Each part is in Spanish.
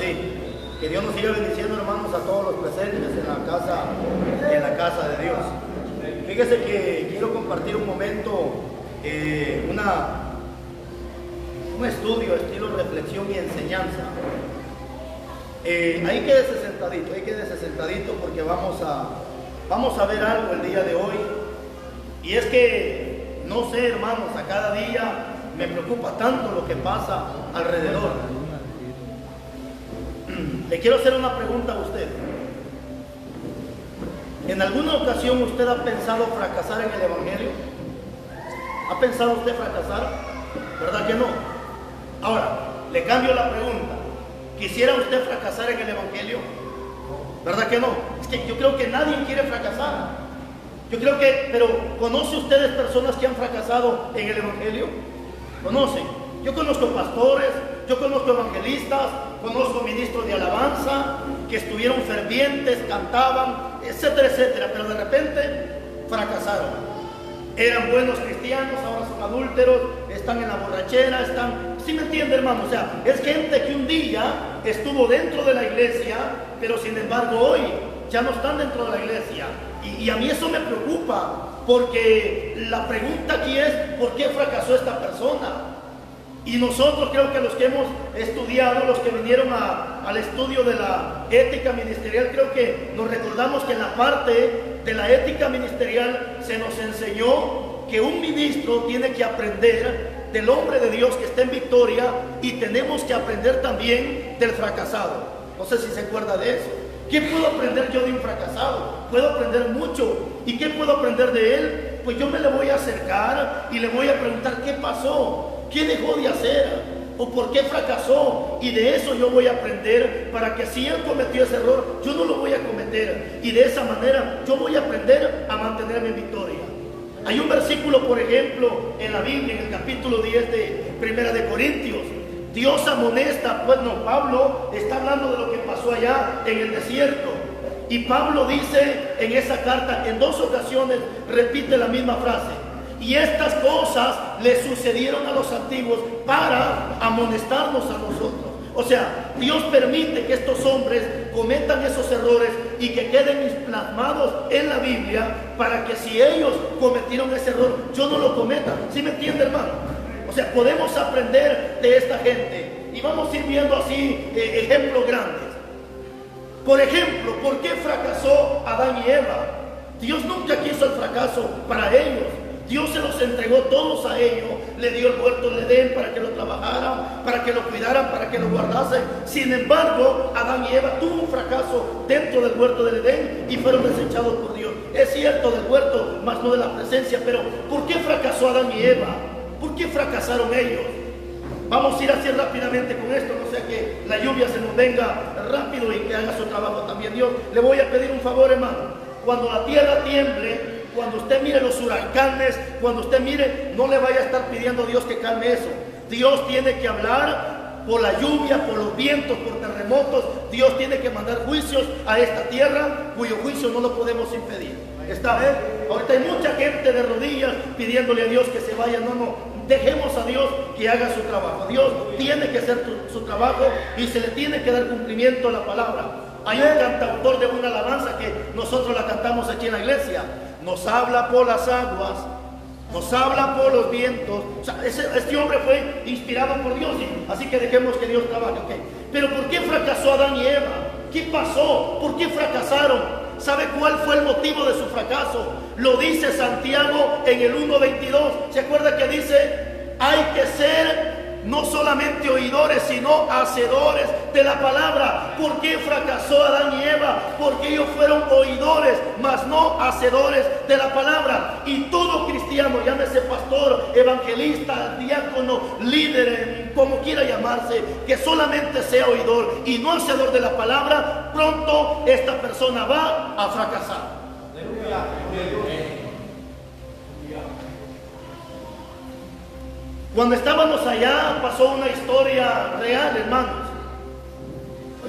Sí, que Dios nos siga bendiciendo, hermanos, a todos los presentes en la casa de Dios. Fíjese que quiero compartir un momento, un estudio, estilo reflexión y enseñanza. Ahí quédese sentadito porque vamos a ver algo el día de hoy. Y es que, no sé, hermanos, a cada día me preocupa tanto lo que pasa alrededor. Le quiero hacer una pregunta a usted. ¿En alguna ocasión usted ha pensado fracasar en el Evangelio? ¿Ha pensado usted fracasar? ¿Verdad que no? Ahora, le cambio la pregunta. ¿Quisiera usted fracasar en el Evangelio? ¿Verdad que no? Es que yo creo que nadie quiere fracasar. Pero ¿conoce ustedes personas que han fracasado en el Evangelio? ¿Conocen? Yo conozco pastores, yo conozco evangelistas, conozco ministros de alabanza que estuvieron fervientes, cantaban, etcétera, etcétera, pero de repente fracasaron. Eran buenos cristianos, ahora son adúlteros, están en la borrachera, ¿sí me entiende, hermano? O sea, es gente que un día estuvo dentro de la iglesia, pero sin embargo hoy ya no están dentro de la iglesia. Y a mí eso me preocupa, porque la pregunta aquí es, ¿por qué fracasó esta persona? Y nosotros, creo que los que hemos estudiado, los que vinieron al estudio de la ética ministerial, creo que nos recordamos que en la parte de la ética ministerial se nos enseñó que un ministro tiene que aprender del hombre de Dios que está en victoria, y tenemos que aprender también del fracasado. No sé si se acuerda de eso. ¿Qué puedo aprender yo de un fracasado? Puedo aprender mucho. ¿Y qué puedo aprender de él? Pues yo me le voy a acercar y le voy a preguntar qué pasó. ¿Qué dejó de hacer? ¿O por qué fracasó? Y de eso yo voy a aprender, para que si él cometió ese error, yo no lo voy a cometer. Y de esa manera yo voy a aprender a mantenerme en victoria. Hay un versículo, por ejemplo, en la Biblia, en el capítulo 10 de Primera de Corintios. Dios amonesta, Pablo está hablando de lo que pasó allá en el desierto. Y Pablo dice en esa carta, en 2 ocasiones, repite la misma frase. Y estas cosas le sucedieron a los antiguos para amonestarnos a nosotros. O sea, Dios permite que estos hombres cometan esos errores y que queden plasmados en la Biblia, para que si ellos cometieron ese error, yo no lo cometa. ¿Sí me entiende, hermano? O sea, podemos aprender de esta gente. Y vamos a ir viendo así ejemplos grandes. Por ejemplo, ¿por qué fracasó Adán y Eva? Dios nunca quiso el fracaso para ellos. Dios se los entregó todos a ellos, le dio el huerto del Edén para que lo trabajaran, para que lo cuidaran, para que lo guardasen. Sin embargo, Adán y Eva tuvo un fracaso dentro del huerto del Edén y fueron desechados por Dios. Es cierto, del huerto, mas no de la presencia. Pero ¿por qué fracasó Adán y Eva? ¿Por qué fracasaron ellos? Vamos a ir así rápidamente con esto, no sea que la lluvia se nos venga rápido y que haga su trabajo también Dios. Le voy a pedir un favor, hermano. Cuando la tierra tiemble, cuando usted mire los huracanes, cuando usted mire, no le vaya a estar pidiendo a Dios que calme eso. Dios tiene que hablar por la lluvia, por los vientos, por terremotos. Dios tiene que mandar juicios a esta tierra, cuyo juicio no lo podemos impedir. ¿Está bien? Ahorita hay mucha gente de rodillas pidiéndole a Dios que se vaya. No, dejemos a Dios que haga su trabajo. Dios tiene que hacer su trabajo y se le tiene que dar cumplimiento a la palabra. Hay un cantautor de una alabanza que nosotros la cantamos aquí en la iglesia. Nos habla por las aguas, nos habla por los vientos. O sea, este hombre fue inspirado por Dios, así que dejemos que Dios trabaje. Okay. Pero ¿por qué fracasó Adán y Eva? ¿Qué pasó? ¿Por qué fracasaron? ¿Sabe cuál fue el motivo de su fracaso? Lo dice Santiago en el 1:22. ¿Se acuerda que dice? Hay que ser no solamente oidores, sino hacedores de la palabra. ¿Por qué fracasó Adán y Eva? Porque ellos fueron oidores, mas no hacedores de la palabra. Y todo cristiano, llámese pastor, evangelista, diácono, líder, como quiera llamarse, que solamente sea oidor y no hacedor de la palabra, pronto esta persona va a fracasar. Cuando estábamos allá pasó una historia real, hermanos.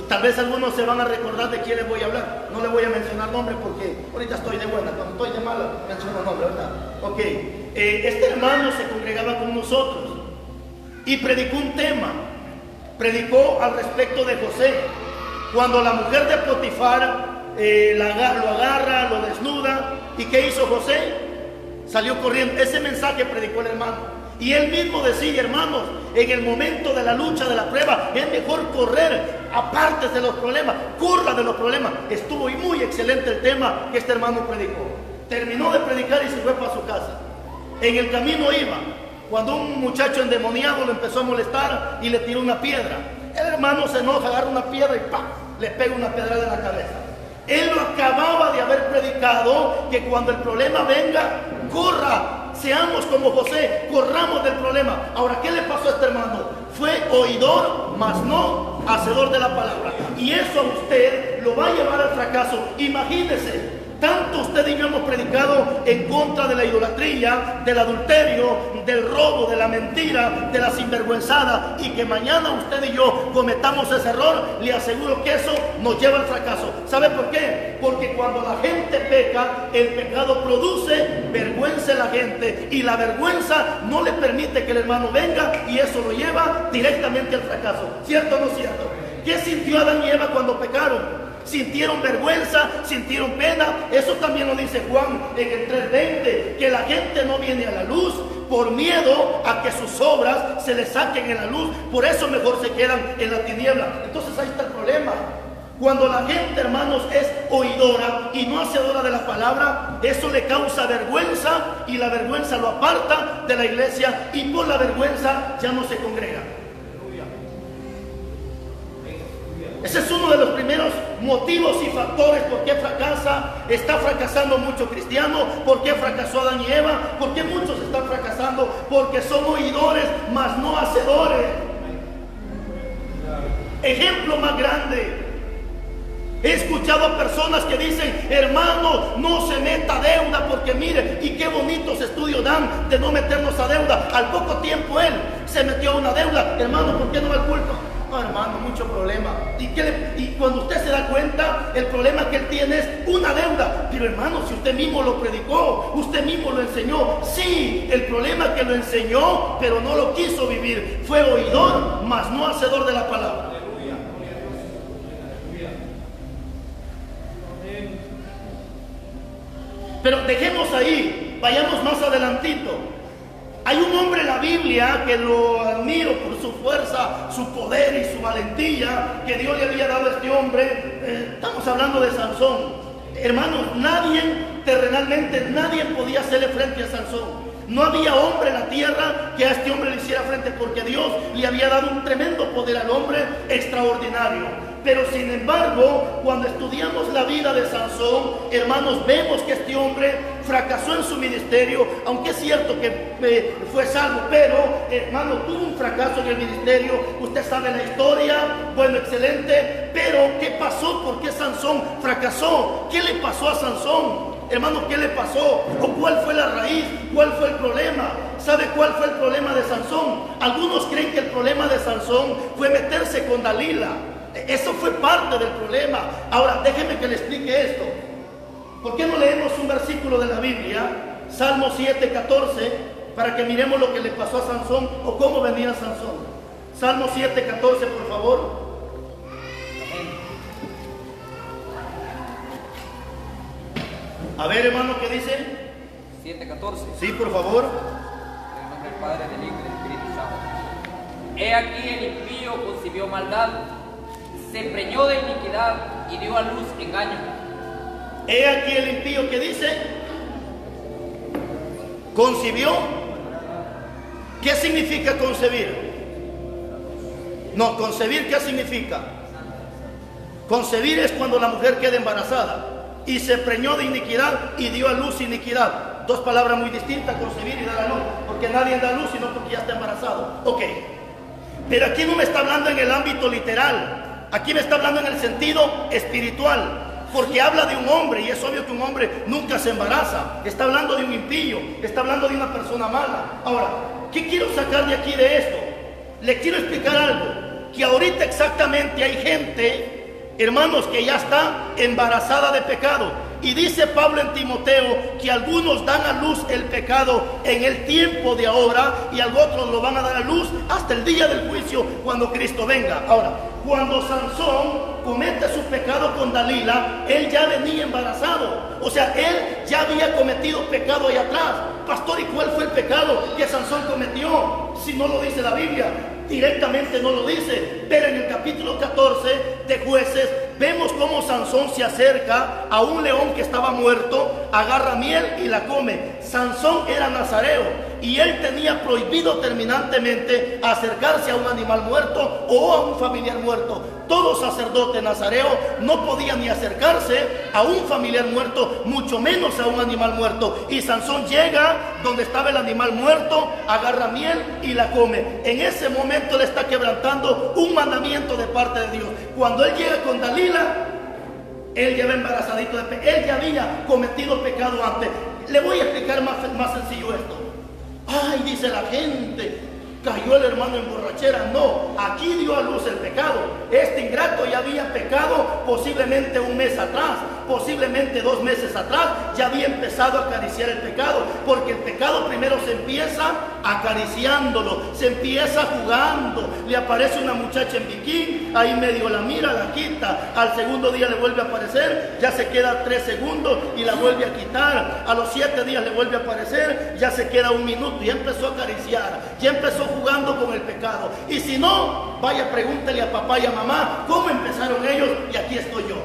Tal vez algunos se van a recordar de quién les voy a hablar. No les voy a mencionar nombre porque ahorita estoy de buena. Cuando estoy de mala menciono nombre, ¿verdad? Ok. Este hermano se congregaba con nosotros y predicó un tema. predicó al respecto de José. Cuando la mujer de Potifar lo agarra, lo desnuda, ¿y qué hizo José? Salió corriendo. Ese mensaje predicó el hermano. Y él mismo decía, hermanos, en el momento de la lucha, de la prueba, es mejor correr, aparte de los problemas, corra de los problemas. Estuvo muy excelente el tema que este hermano predicó. Terminó de predicar y se fue para su casa. En el camino iba, cuando un muchacho endemoniado lo empezó a molestar y le tiró una piedra. El hermano se enoja, agarra una piedra y ¡pam!, le pega una pedrada en la cabeza. Él lo acababa de haber predicado, que cuando el problema venga, corra. Seamos como José, corramos del problema. Ahora, ¿qué le pasó a este hermano? Fue oidor, mas no hacedor de la palabra. Y eso a usted lo va a llevar al fracaso. Imagínese, tanto usted y yo hemos predicado en contra de la idolatría, del adulterio, del robo, de la mentira, de la sinvergüenzada, y que mañana usted y yo cometamos ese error, le aseguro que eso nos lleva al fracaso. ¿Sabe por qué? Porque cuando la gente peca, el pecado produce vergüenza en la gente, y la vergüenza no le permite que el hermano venga, y eso lo lleva directamente al fracaso. ¿Cierto o no cierto? ¿Qué sintió Adán y Eva cuando pecaron? Sintieron vergüenza, sintieron pena. Eso también lo dice Juan en el 3:20, que la gente no viene a la luz por miedo a que sus obras se les saquen en la luz. Por eso mejor se quedan en la tiniebla. Entonces ahí está el problema. Cuando la gente, hermanos, es oidora y no hacedora de la palabra, eso le causa vergüenza, y la vergüenza lo aparta de la iglesia, y por la vergüenza ya no se congrega. Ese es uno de los primeros motivos y factores por qué está fracasando mucho cristiano, por qué fracasó Adán y Eva, por qué muchos están fracasando, porque son oidores, mas no hacedores. Ejemplo más grande, he escuchado a personas que dicen, hermano, no se meta a deuda, porque mire, y qué bonitos estudios dan de no meternos a deuda. Al poco tiempo él se metió a una deuda. Hermano, ¿por qué no me culpa? No, hermano, mucho problema. Y cuando usted se da cuenta, el problema que él tiene es una deuda. Pero hermano, si usted mismo lo predicó, usted mismo lo enseñó. Sí, el problema es que lo enseñó, pero no lo quiso vivir. Fue oidor, mas no hacedor de la palabra. Pero dejemos ahí, vayamos más adelantito. Hay un hombre en la Biblia que lo admiro por su fuerza, su poder y su valentía que Dios le había dado a este hombre. Estamos hablando de Sansón. Hermanos, terrenalmente nadie podía hacerle frente a Sansón. No había hombre en la tierra que a este hombre le hiciera frente, porque Dios le había dado un tremendo poder al hombre extraordinario. Pero sin embargo, cuando estudiamos la vida de Sansón, hermanos, vemos que este hombre fracasó en su ministerio, aunque es cierto que fue salvo, pero hermano, tuvo un fracaso en el ministerio. Usted sabe la historia, bueno, excelente, pero ¿qué pasó? ¿Por qué Sansón fracasó? ¿Qué le pasó a Sansón? Hermano, ¿qué le pasó? ¿O cuál fue la raíz? ¿Cuál fue el problema? ¿Sabe cuál fue el problema de Sansón? Algunos creen que el problema de Sansón fue meterse con Dalila. Eso fue parte del problema. Ahora, déjeme que le explique esto. ¿Por qué no leemos un versículo de la Biblia? Salmo 7:14, para que miremos lo que le pasó a Sansón, o cómo venía Sansón. Salmo 7:14, por favor. A ver, hermano, ¿qué dice? 7:14. Sí, por favor. En el nombre del Padre, del Hijo y del Espíritu Santo. He aquí el impío concibió maldad, se preñó de iniquidad y dio a luz engaño. He aquí el impío, ¿qué dice? ¿Concibió? ¿Qué significa concebir? No, concebir, ¿qué significa? Concebir es cuando la mujer queda embarazada. Y se preñó de iniquidad y dio a luz iniquidad. Dos palabras muy distintas, concebir y dar a luz. Porque nadie da a luz sino porque ya está embarazado. Ok. Pero aquí no me está hablando en el ámbito literal. Aquí me está hablando en el sentido espiritual. Porque habla de un hombre, y es obvio que un hombre nunca se embaraza. Está hablando de un impío, está hablando de una persona mala. Ahora, ¿qué quiero sacar de aquí de esto? Le quiero explicar algo. Que ahorita exactamente hay gente, hermanos, que ya está embarazada de pecado. Y dice Pablo en Timoteo que algunos dan a luz el pecado en el tiempo de ahora y a otros lo van a dar a luz hasta el día del juicio cuando Cristo venga. Ahora, cuando Sansón comete su pecado con Dalila, él ya venía embarazado. O sea, él ya había cometido pecado ahí atrás. Pastor, ¿y cuál fue el pecado que Sansón cometió? Si no lo dice la Biblia, directamente no lo dice. Pero en el capítulo 14 de Jueces vemos cómo Sansón se acerca a un león que estaba muerto, agarra miel y la come. Sansón era nazareo y él tenía prohibido terminantemente acercarse a un animal muerto o a un familiar muerto. Todo sacerdote nazareo no podía ni acercarse a un familiar muerto, mucho menos a un animal muerto. Y Sansón llega donde estaba el animal muerto, agarra miel y la come. En ese momento le está quebrantando un mandamiento de parte de Dios. Cuando él llega con Dalila, él ya va embarazadito él ya había cometido pecado antes. Le voy a explicar más sencillo esto. Ay, dice la gente, cayó el hermano en borrachera. No, aquí dio a luz el pecado. Este ingrato ya había pecado posiblemente un mes atrás, posiblemente 2 meses atrás. Ya había empezado a acariciar el pecado, porque el pecado primero se empieza acariciándolo, se empieza jugando. Le aparece una muchacha en bikini, ahí medio la mira, la quita. Al segundo día le vuelve a aparecer, ya se queda 3 segundos y la vuelve a quitar. A los 7 días le vuelve a aparecer, ya se queda 1 minuto. Ya empezó a acariciar, ya empezó jugando con el pecado. Y si no, vaya, pregúntele a papá y a mamá cómo empezaron ellos, y aquí estoy yo.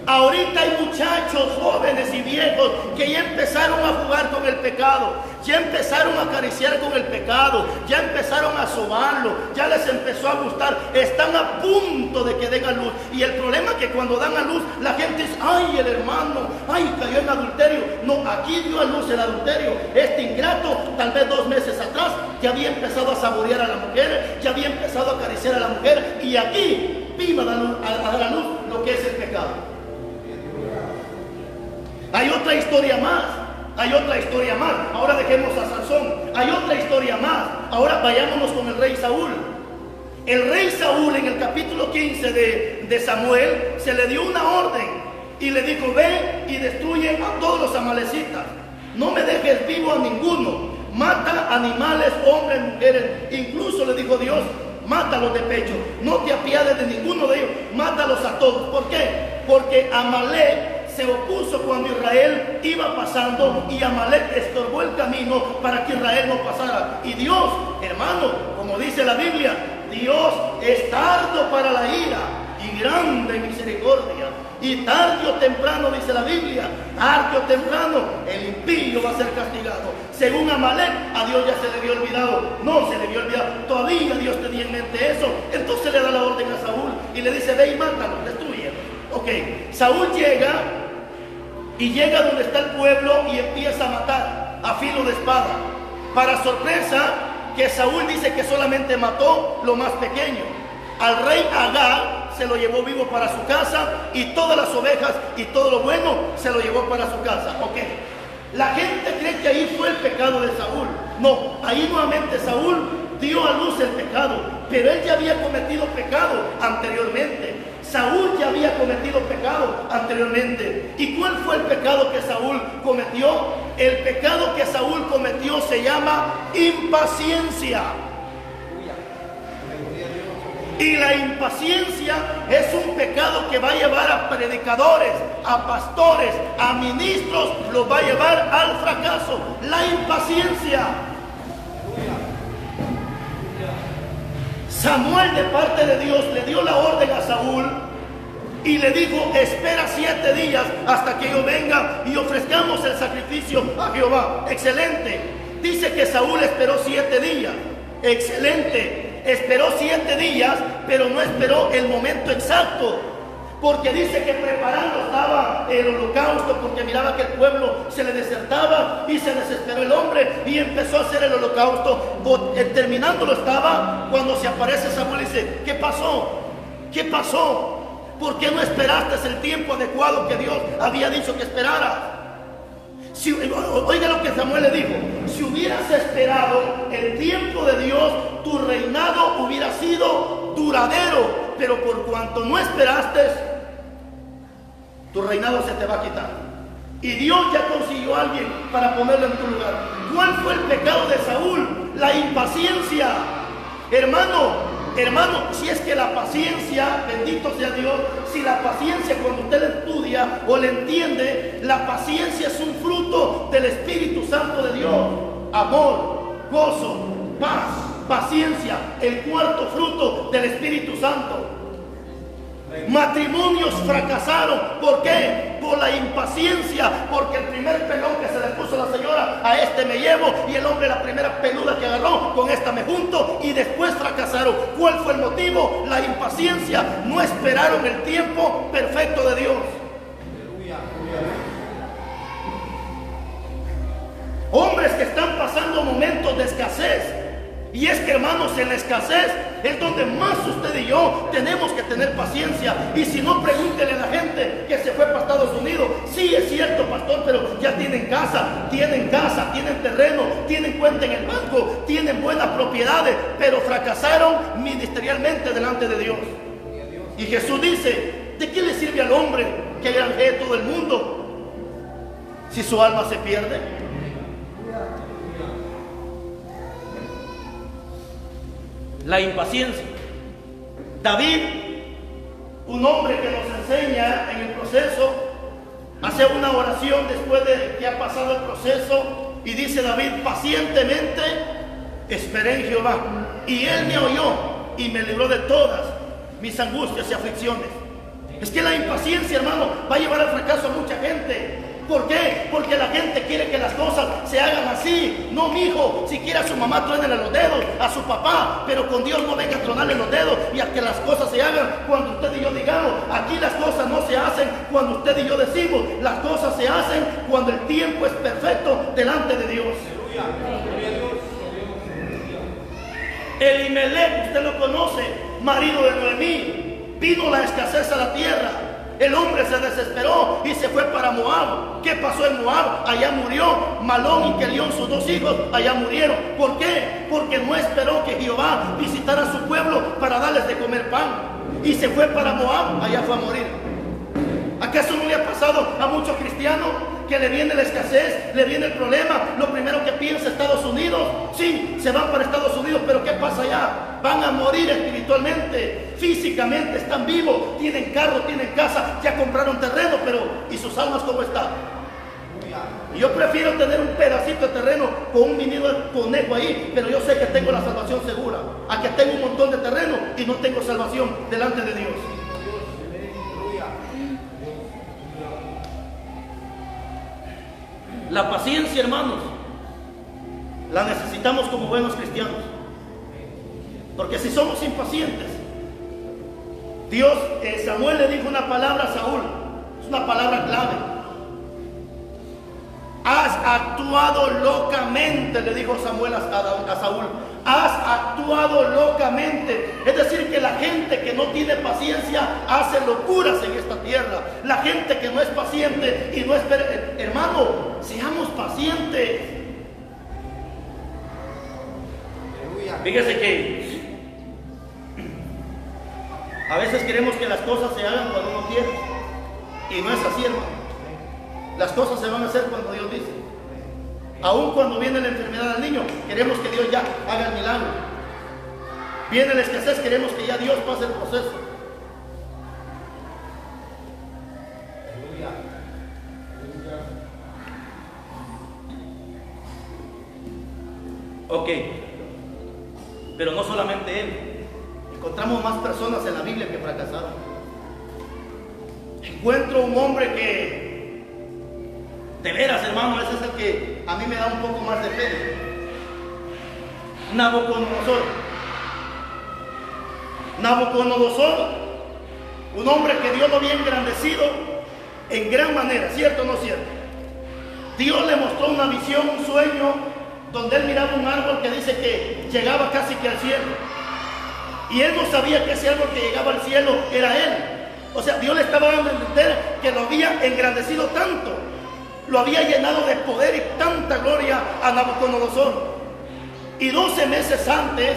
Ahorita hay muchachos, jóvenes y viejos que ya empezaron a jugar con el pecado, ya empezaron a acariciar con el pecado, ya empezaron a sobarlo, ya les empezó a gustar, están a punto de que den a luz. Y el problema es que cuando dan a luz, la gente dice, ay, el hermano, ay, cayó en adulterio. No, aquí dio a luz el adulterio. Este ingrato, tal vez 2 meses atrás, ya había empezado a saborear a la mujer, ya había empezado a acariciar a la mujer, y aquí vino a dar a luz lo que es el pecado. Hay otra historia más, hay otra historia más. Ahora dejemos a Sansón. Hay otra historia más. Ahora vayámonos con el rey Saúl. El rey Saúl, en el capítulo 15 de Samuel, se le dio una orden y le dijo, ve y destruye a todos los amalecitas, no me dejes vivo a ninguno, mata animales, hombres, mujeres. Incluso le dijo Dios, mátalos de pecho, no te apiades de ninguno de ellos, mátalos a todos. ¿Por qué? Porque Amalek se opuso cuando Israel iba pasando, y Amalek estorbó el camino para que Israel no pasara. Y Dios, hermano, como dice la Biblia, Dios es tardo para la ira y grande en misericordia. Y tarde o temprano, dice la Biblia, tarde o temprano el impío va a ser castigado. Según Amalek, a Dios ya se le había olvidado. No se le había olvidado, todavía Dios tenía en mente eso. Entonces le da la orden a Saúl y le dice, ve y mátalo, destruye. Ok, Saúl llega donde está el pueblo y empieza a matar a filo de espada. Para sorpresa, que Saúl dice que solamente mató lo más pequeño. Al rey Agag se lo llevó vivo para su casa, y todas las ovejas y todo lo bueno se lo llevó para su casa. Ok, la gente cree que ahí fue el pecado de Saúl. No, ahí nuevamente Saúl dio a luz el pecado, pero él ya había cometido pecado anteriormente. Saúl ya había cometido pecado anteriormente. ¿Y cuál fue el pecado que Saúl cometió? El pecado que Saúl cometió se llama impaciencia. Y la impaciencia es un pecado que va a llevar a predicadores, a pastores, a ministros, los va a llevar al fracaso. La impaciencia. Samuel, de parte de Dios, le dio la orden a Saúl y le dijo, espera 7 días hasta que yo venga y ofrezcamos el sacrificio a Jehová. Excelente. Dice que Saúl esperó 7 días. Excelente. Esperó 7 días, pero no esperó el momento exacto. Porque dice que preparando estaba el holocausto, porque miraba que el pueblo se le desertaba y se desesperó el hombre y empezó a hacer el holocausto. Terminándolo estaba cuando se aparece Samuel y dice, ¿qué pasó? ¿Qué pasó? ¿Por qué no esperaste el tiempo adecuado que Dios había dicho que esperaras? Oiga lo que Samuel le dijo, si hubieras esperado el tiempo de Dios, tu reinado hubiera sido duradero, pero por cuanto no esperaste, tu reinado se te va a quitar. Y Dios ya consiguió a alguien para ponerlo en tu lugar. ¿Cuál fue el pecado de Saúl? La impaciencia. Hermano, si es que la paciencia, bendito sea Dios, si la paciencia cuando usted la estudia o la entiende, la paciencia es un fruto del Espíritu Santo de Dios. Amor, gozo, paz, paciencia, el cuarto fruto del Espíritu Santo. Matrimonios fracasaron. ¿Por qué? Por la impaciencia. Porque el primer pelón que se le puso a la señora, a este me llevo, y el hombre la primera peluda que agarró, con esta me junto, y después fracasaron. ¿Cuál fue el motivo? La impaciencia. No esperaron el tiempo perfecto de Dios. Hombres que están pasando momentos de escasez. Y es que, hermanos, en la escasez es donde más usted y yo tenemos que tener paciencia. Y si no, pregúntele a la gente que se fue para Estados Unidos. Sí, es cierto, pastor, pero ya tienen casa, tienen terreno, tienen cuenta en el banco, tienen buenas propiedades, pero fracasaron ministerialmente delante de Dios. Y Jesús dice: ¿de qué le sirve al hombre que granjee todo el mundo si su alma se pierde? La impaciencia. David, un hombre que nos enseña en el proceso, hace una oración después de que ha pasado el proceso, y dice David: pacientemente esperé en Jehová, y Él me oyó y me libró de todas mis angustias y aflicciones. Es que la impaciencia, hermano, va a llevar al fracaso a mucha gente. ¿Por qué? Porque la gente quiere que las cosas se hagan así. No, mi hijo, si quiere a su mamá truénele los dedos, a su papá, pero con Dios no venga a tronarle los dedos y a que las cosas se hagan cuando usted y yo digamos. Aquí las cosas no se hacen cuando usted y yo decimos, las cosas se hacen cuando el tiempo es perfecto delante de Dios. Elimelech, usted lo conoce, marido de Noemí, vino la escasez a la tierra. El hombre se desesperó y se fue para Moab. ¿Qué pasó en Moab? Allá murió Malón y Kelión, sus dos hijos, allá murieron. ¿Por qué? Porque no esperó que Jehová visitara a su pueblo para darles de comer pan. Y se fue para Moab, allá fue a morir. ¿Acaso no le ha pasado a muchos cristianos que le viene la escasez, le viene el problema? Lo primero que piensa Estados Unidos. Sí, se van para Estados Unidos, pero ¿qué pasa allá? Van a morir espiritualmente, físicamente están vivos, tienen carro, tienen casa, ya compraron terreno, pero ¿y sus almas cómo están? Y yo prefiero tener un pedacito de terreno con un nido de conejo ahí, pero yo sé que tengo la salvación segura, a que tengo un montón de terreno y no tengo salvación delante de Dios. La paciencia, hermanos, la necesitamos como buenos cristianos. Porque si somos impacientes, Dios, Samuel le dijo una palabra a Saúl, es una palabra clave. Has actuado locamente, le dijo Samuel a Saúl. Has actuado locamente. Es decir, que la gente que no tiene paciencia hace locuras en esta tierra. La gente que no es paciente y no espera. Hermano, seamos pacientes. Fíjese que a veces queremos que las cosas se hagan cuando uno quiere, y no es así, hermano. Las cosas se van a hacer cuando Dios dice. Aún cuando viene la enfermedad al niño, queremos que Dios ya haga el milagro. Viene la escasez, queremos que ya Dios pase el proceso. Ok, pero no solamente él. Encontramos más personas en la Biblia que fracasaron. Encuentro un hombre que, de veras, hermano, ese es el que a mí me da un poco más de fe. Nabucodonosor, un hombre que Dios lo había engrandecido en gran manera, ¿cierto o no cierto? Dios le mostró una visión, un sueño, donde él miraba un árbol que dice que llegaba casi que al cielo. Y él no sabía que ese árbol que llegaba al cielo era él. O sea, Dios le estaba dando a entender que lo había engrandecido tanto, lo había llenado de poder y tanta gloria a Nabucodonosor. Y 12 meses antes,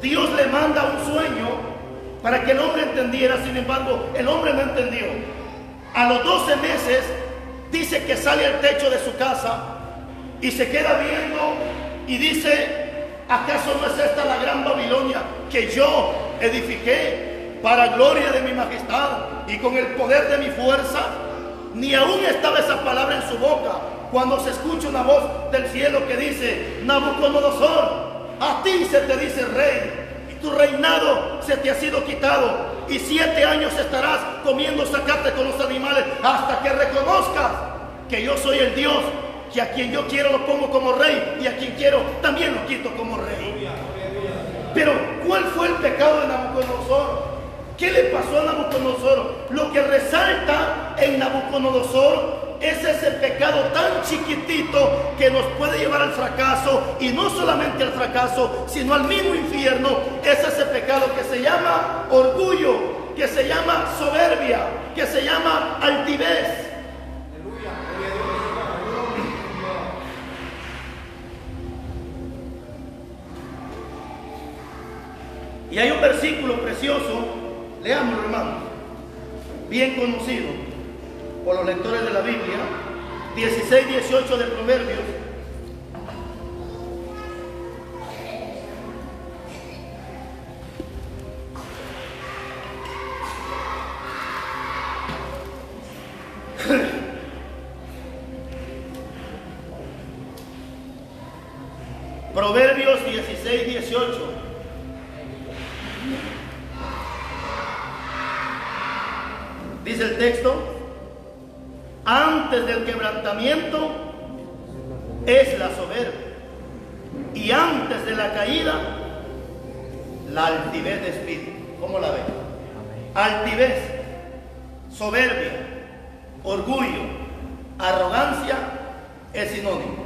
Dios le manda un sueño para que el hombre entendiera. Sin embargo, el hombre no entendió. A los 12 meses dice que sale al techo de su casa y se queda viendo y dice: ¿acaso no es esta la gran Babilonia que yo edifiqué para gloria de mi majestad y con el poder de mi fuerza? Ni aún estaba esa palabra en su boca cuando se escucha una voz del cielo que dice: Nabucodonosor, a ti se te dice rey, y tu reinado se te ha sido quitado, y 7 años estarás comiendo zacate con los animales hasta que reconozcas que yo soy el Dios, que a quien yo quiero lo pongo como rey y a quien quiero también lo quito como rey. Pero ¿cuál fue el pecado de Nabucodonosor? ¿Qué le pasó a Nabucodonosor? Lo que resalta en Nabucodonosor es ese pecado tan chiquitito que nos puede llevar al fracaso, y no solamente al fracaso, sino al mismo infierno. Es ese pecado que se llama orgullo, que se llama soberbia, que se llama altivez. Y hay un versículo precioso, leamos, hermanos, bien conocido por los lectores de la Biblia, 16-18 de Proverbios. Proverbios 16-18. Dice el texto: antes del quebrantamiento es la soberbia, y antes de la caída la altivez de espíritu. ¿Cómo la ven? Altivez, soberbia, orgullo, arrogancia es sinónimo.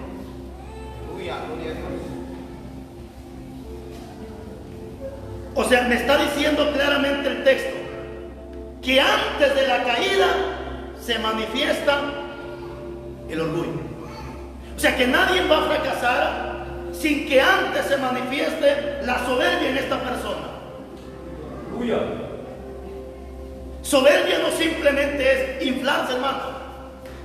O sea, me está diciendo claramente el texto que antes de la caída se manifiesta el orgullo. O sea, que nadie va a fracasar sin que antes se manifieste la soberbia en esta persona. Soberbia no simplemente es inflarse, hermano.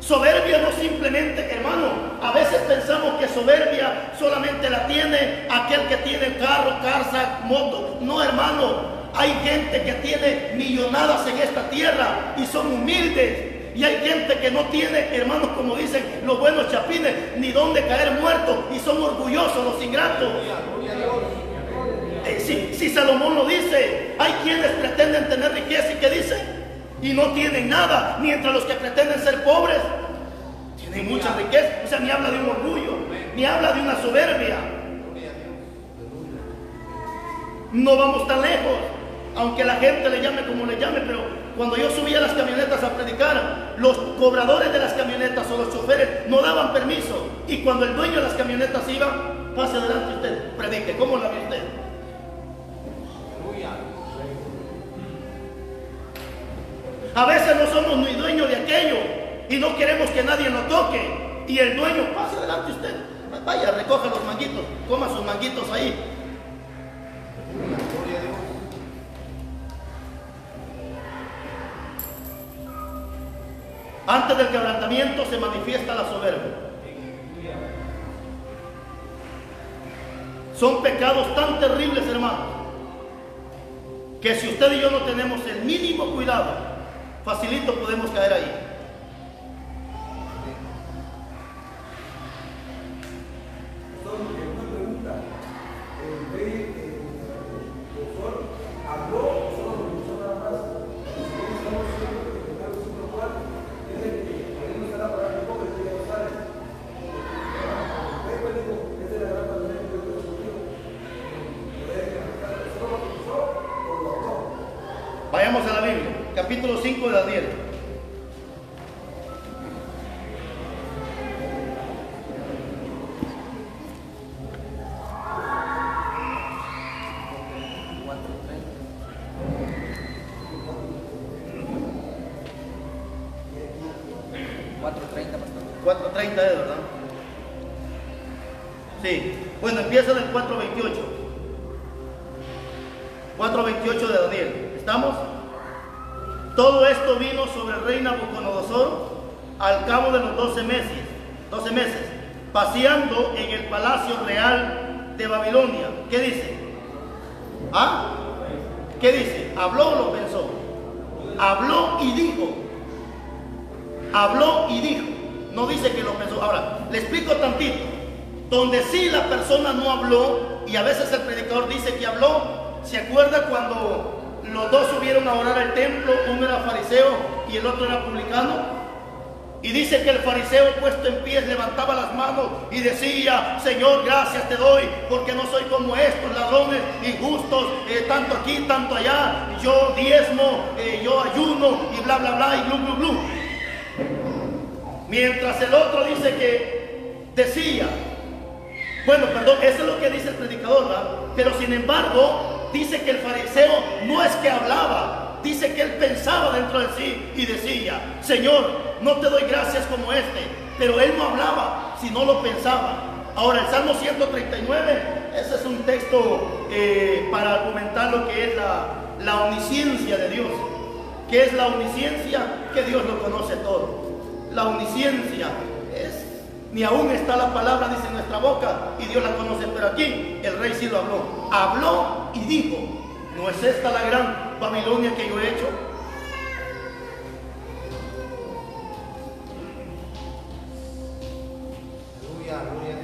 Soberbia no simplemente, hermano, a veces pensamos que soberbia solamente la tiene aquel que tiene carro, casa, moto. No, hermano, hay gente que tiene millonadas en esta tierra y son humildes. Y hay gente que no tiene, hermanos, como dicen los buenos chapines, ni dónde caer muertos, y son orgullosos los ingratos. Si Salomón lo dice, hay quienes pretenden tener riqueza y ¿qué dice? Y no tienen nada, mientras los que pretenden ser pobres tienen mucha riqueza. O sea, me habla de un orgullo, me habla de una soberbia. No vamos tan lejos, aunque la gente le llame como le llame, pero cuando yo subía a las camionetas a predicar, los cobradores de las camionetas o los choferes no daban permiso, y cuando el dueño de las camionetas iba: pase adelante usted, predique. ¿Cómo la ve usted? A veces no somos ni dueños de aquello y no queremos que nadie nos toque, y el dueño: pase adelante usted, vaya, recoja los manguitos, coma sus manguitos ahí. Antes del quebrantamiento se manifiesta la soberbia. Son pecados tan terribles, hermanos, que si usted y yo no tenemos el mínimo cuidado, facilito podemos caer ahí. Una pregunta. El rey, el doctor, habló solo lo usó nada más. Estamos diciendo que el versículo 4 dice que él no estará para el pobre, que no sale. Después dijo: esta es la gran bandera que Dios escogió. ¿Solo lo usó o lo habló? Vayamos a la Biblia, capítulo 5 de Daniel. ¿4:30 es, verdad? Sí. Bueno, empieza del 4:28. 4:28 de Daniel. ¿Estamos? Todo esto vino sobre el rey Nabucodonosor al cabo de los 12 meses, paseando en el palacio real de Babilonia. ¿Qué dice? ¿Ah? ¿Qué dice? ¿Habló o lo pensó? Habló y dijo. Habló y dijo. No dice que lo pensó. Ahora, le explico tantito. Donde sí la persona no habló, y a veces el predicador dice que habló. ¿Se acuerda cuando los dos subieron a orar al templo? Uno era fariseo y el otro era publicano. Y dice que el fariseo puesto en pie levantaba las manos y decía: Señor, gracias te doy porque no soy como estos ladrones injustos, tanto aquí, tanto allá, yo diezmo, yo ayuno y bla bla bla y blu blu blu. Mientras el otro dice que decía, bueno, perdón, eso es lo que dice el predicador, ¿verdad? Pero sin embargo dice que el fariseo no es que hablaba, dice que él pensaba dentro de sí y decía: Señor, no te doy gracias como este. Pero él no hablaba, sino lo pensaba. Ahora, el Salmo 139, ese es un texto para argumentar lo que es la omnisciencia de Dios. ¿Qué es la omnisciencia? Que Dios lo conoce todo. La omnisciencia es, ni aún está la palabra, dice, en nuestra boca, y Dios la conoce. Pero aquí el rey sí lo habló. Habló y dijo: ¿no es esta la gran Babilonia que yo he hecho? Gloria a Dios.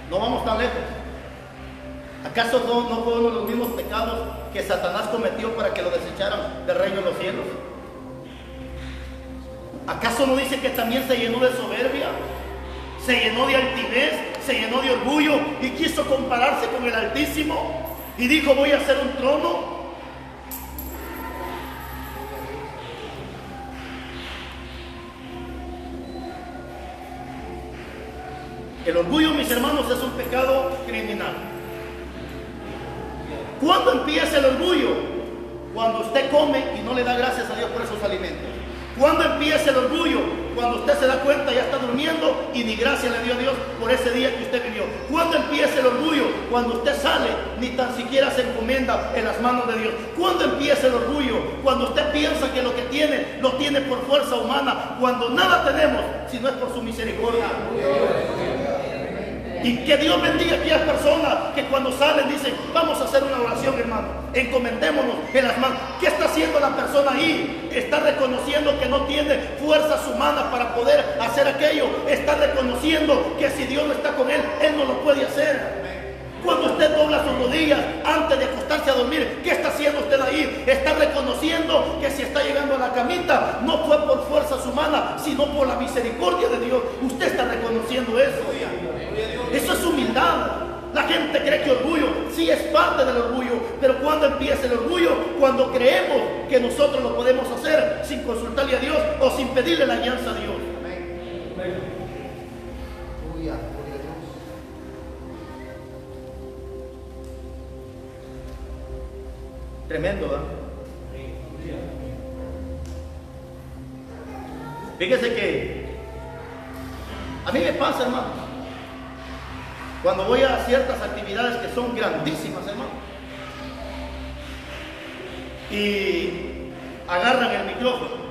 No vamos tan lejos. ¿Acaso no fueron los mismos pecados que Satanás cometió para que lo desecharan del reino de los cielos? ¿Acaso no dice que también se llenó de soberbia? Se llenó de altivez, se llenó de orgullo y quiso compararse con el Altísimo y dijo: voy a hacer un trono. El orgullo, mis hermanos, es un pecado criminal. ¿Cuándo empieza el orgullo? Cuando usted come y no le da gracias a Dios por esos alimentos. ¿Cuándo empieza el orgullo? Cuando usted se da cuenta ya está durmiendo y ni gracias le dio a Dios por ese día que usted vivió. ¿Cuándo empieza el orgullo? Cuando usted sale, ni tan siquiera se encomienda en las manos de Dios. ¿Cuándo empieza el orgullo? Cuando usted piensa que lo que tiene, lo tiene por fuerza humana, cuando nada tenemos, si no es por su misericordia. Y que Dios bendiga a aquellas personas que cuando salen dicen: vamos a hacer una oración, hermano, encomendémonos en las manos. ¿Qué está haciendo la persona ahí? Está reconociendo que no tiene fuerzas humanas para poder hacer aquello. Está reconociendo que si Dios no está con él, él no lo puede hacer. Cuando usted dobla sus rodillas antes de acostarse a dormir, ¿qué está haciendo usted ahí? Está reconociendo que si está llegando a la camita, no fue por fuerzas humanas, sino por la misericordia de Dios. Usted está reconociendo eso. Eso es humildad. La gente cree que orgullo, sí, es parte del orgullo, pero ¿cuándo empieza el orgullo? Cuando creemos que nosotros lo podemos hacer sin consultarle a Dios o sin pedirle la alianza a Dios. Tremendo, ¿verdad? Fíjese que a mí me pasa, hermano, cuando voy a ciertas actividades que son grandísimas, hermano, y agarran el micrófono.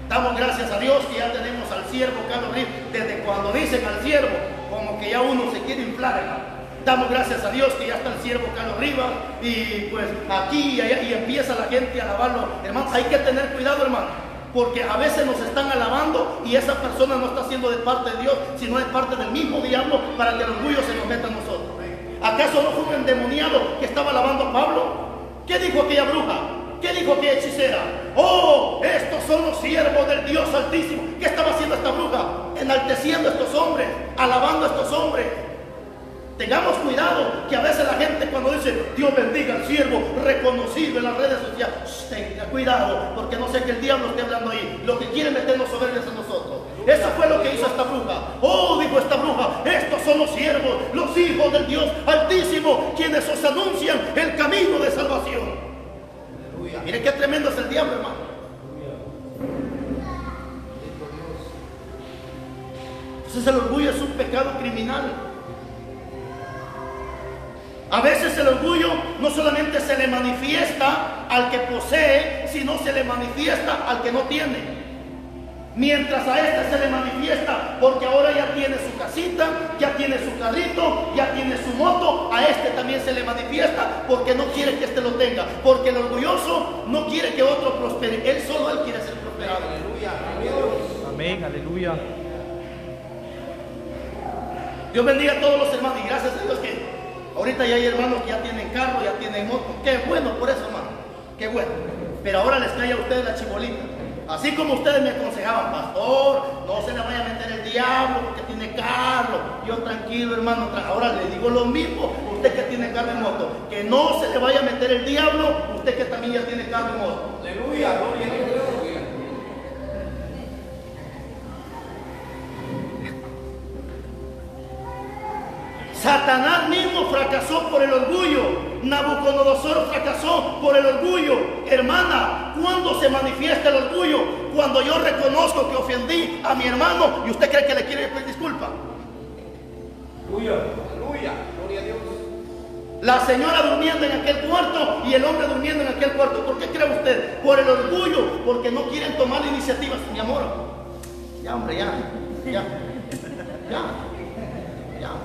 Damos gracias a Dios que ya tenemos al siervo Carlos Rivas. Desde cuando dicen al siervo, como que ya uno se quiere inflar, hermano. Damos gracias a Dios que ya está el siervo Carlos Rivas, y pues aquí y allá, y empieza la gente a alabarlo. Hermanos, hay que tener cuidado, hermano, porque a veces nos están alabando y esa persona no está siendo de parte de Dios, sino de parte del mismo diablo, para que el orgullo se nos meta a nosotros. ¿Acaso no fue un endemoniado que estaba alabando a Pablo? ¿Qué dijo aquella bruja? ¿Qué dijo aquella hechicera? ¡Oh, estos son los siervos del Dios Altísimo! ¿Qué estaba haciendo esta bruja? Enalteciendo a estos hombres, alabando a estos hombres. Tengamos cuidado, que a veces la gente cuando dice Dios bendiga al siervo, reconocido en las redes sociales, tenga cuidado, porque no sé que el diablo esté hablando ahí. Lo que quiere meternos soberbios en nosotros. Eso fue lo que hizo esta bruja. Oh, dijo esta bruja, estos son los siervos, los hijos del Dios Altísimo, quienes os anuncian el camino de salvación. Aleluya. Mire qué tremendo es el diablo, hermano. Entonces el orgullo es un pecado criminal. A veces el orgullo no solamente se le manifiesta al que posee, sino se le manifiesta al que no tiene. Mientras a este se le manifiesta porque ahora ya tiene su casita, ya tiene su carrito, ya tiene su moto, a este también se le manifiesta porque no quiere que este lo tenga. Porque el orgulloso no quiere que otro prospere, él quiere ser prosperado. Aleluya. Amén, aleluya. Dios bendiga a todos los hermanos y gracias a Dios que ahorita ya hay hermanos que ya tienen carro, ya tienen moto. Qué bueno por eso, hermano, qué bueno. Pero ahora les cae a ustedes la chibolita. Así como ustedes me aconsejaban, pastor, no se le vaya a meter el diablo porque tiene carro. Yo tranquilo, hermano, ahora le digo lo mismo, usted que tiene carro y moto, que no se le vaya a meter el diablo, usted que también ya tiene carro y moto. Aleluya, gloria a Dios. Satanás mismo fracasó por el orgullo. Nabucodonosor fracasó por el orgullo. Hermana, ¿cuándo se manifiesta el orgullo? Cuando yo reconozco que ofendí a mi hermano y usted cree que le quiere pedir disculpa. Aleluya, aleluya, gloria a Dios. La señora durmiendo en aquel cuarto y el hombre durmiendo en aquel cuarto. ¿Por qué cree usted? Por el orgullo, porque no quieren tomar iniciativas. Mi amor, ya hombre, ya,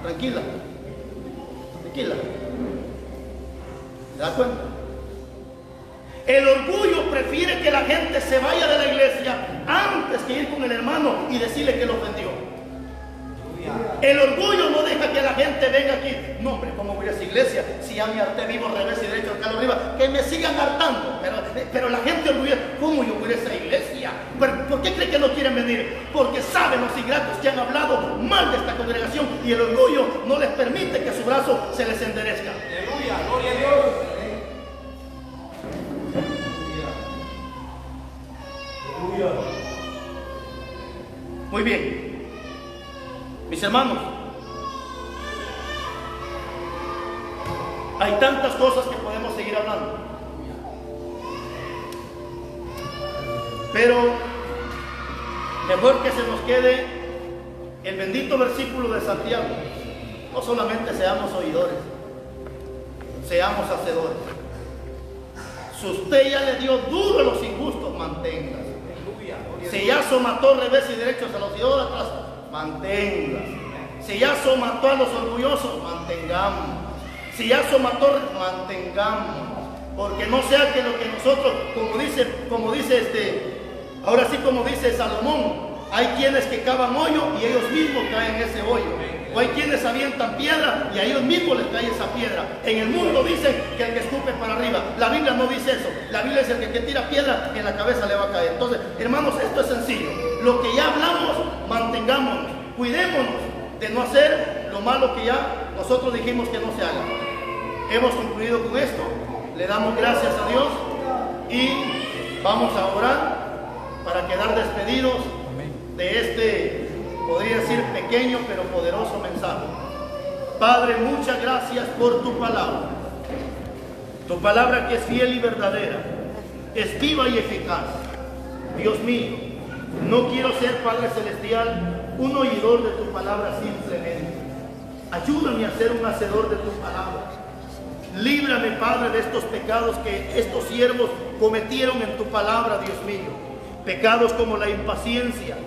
tranquila. Tranquila. ¿Se da cuenta? El orgullo prefiere que la gente se vaya de la iglesia antes que ir con el hermano y decirle que lo ofendió. El orgullo no deja que la gente venga aquí. No, hombre, ¿cómo voy a esa iglesia? Si ya me harté vivo, revés y derecho, al calo arriba. Que me sigan hartando. Pero la gente orgullosa, ¿cómo yo voy a esa iglesia? ¿Por qué cree que no quieren venir? Porque saben los ingratos que han hablado mal de esta congregación y el orgullo no les permite que su brazo se les enderezca. Aleluya, gloria a Dios. Aleluya. Muy bien. Mis hermanos, hay tantas cosas que podemos seguir hablando, pero mejor que se nos quede el bendito versículo de Santiago. No solamente seamos oidores, seamos hacedores. Si usted ya le dio duro a los injustos, manténgase. Si ya somató revés y derechos a los idólatras, manténgase. Si ya somató a los orgullosos, mantengamos. Si ya somató, mantengamos. Porque no sea que lo que nosotros, como dice ahora sí como dice Salomón, hay quienes que cavan hoyo y ellos mismos caen en ese hoyo. O hay quienes avientan piedra y a ellos mismos les cae esa piedra. En el mundo dicen que el que escupe para arriba. La Biblia no dice eso. La Biblia dice que el que tira piedra en la cabeza le va a caer. Entonces, hermanos, esto es sencillo. Lo que ya hablamos, mantengámonos. Cuidémonos de no hacer lo malo que ya nosotros dijimos que no se haga. Hemos concluido con esto. Le damos gracias a Dios y vamos a orar para quedar despedidos de este, podría decir, pequeño pero poderoso mensaje. Padre, muchas gracias por tu palabra. Tu palabra que es fiel y verdadera, es viva y eficaz. Dios mío, no quiero ser, Padre Celestial, un oidor de tu palabra simplemente. Ayúdame a ser un hacedor de tu palabra. Líbrame, Padre, de estos pecados que estos siervos cometieron en tu palabra, Dios mío. Pecados como la impaciencia.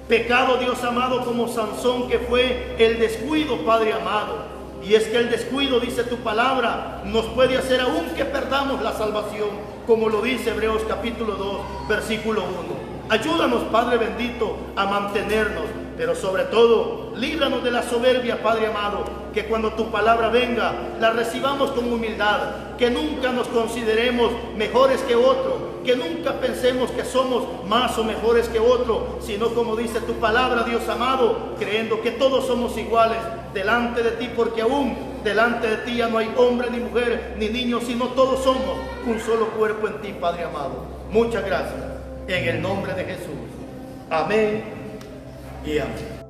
Pecado, Dios amado, como Sansón, que fue el descuido, Padre amado. Y es que el descuido, dice tu palabra, nos puede hacer aún que perdamos la salvación, como lo dice Hebreos capítulo 2, versículo 1. Ayúdanos, Padre bendito, a mantenernos, pero sobre todo, líbranos de la soberbia, Padre amado, que cuando tu palabra venga, la recibamos con humildad, que nunca nos consideremos mejores que otro, que nunca pensemos que somos más o mejores que otro, sino como dice tu palabra, Dios amado, creyendo que todos somos iguales delante de ti, porque aún delante de ti ya no hay hombre, ni mujer, ni niño, sino todos somos un solo cuerpo en ti, Padre amado. Muchas gracias, en el nombre de Jesús. Amén y amén.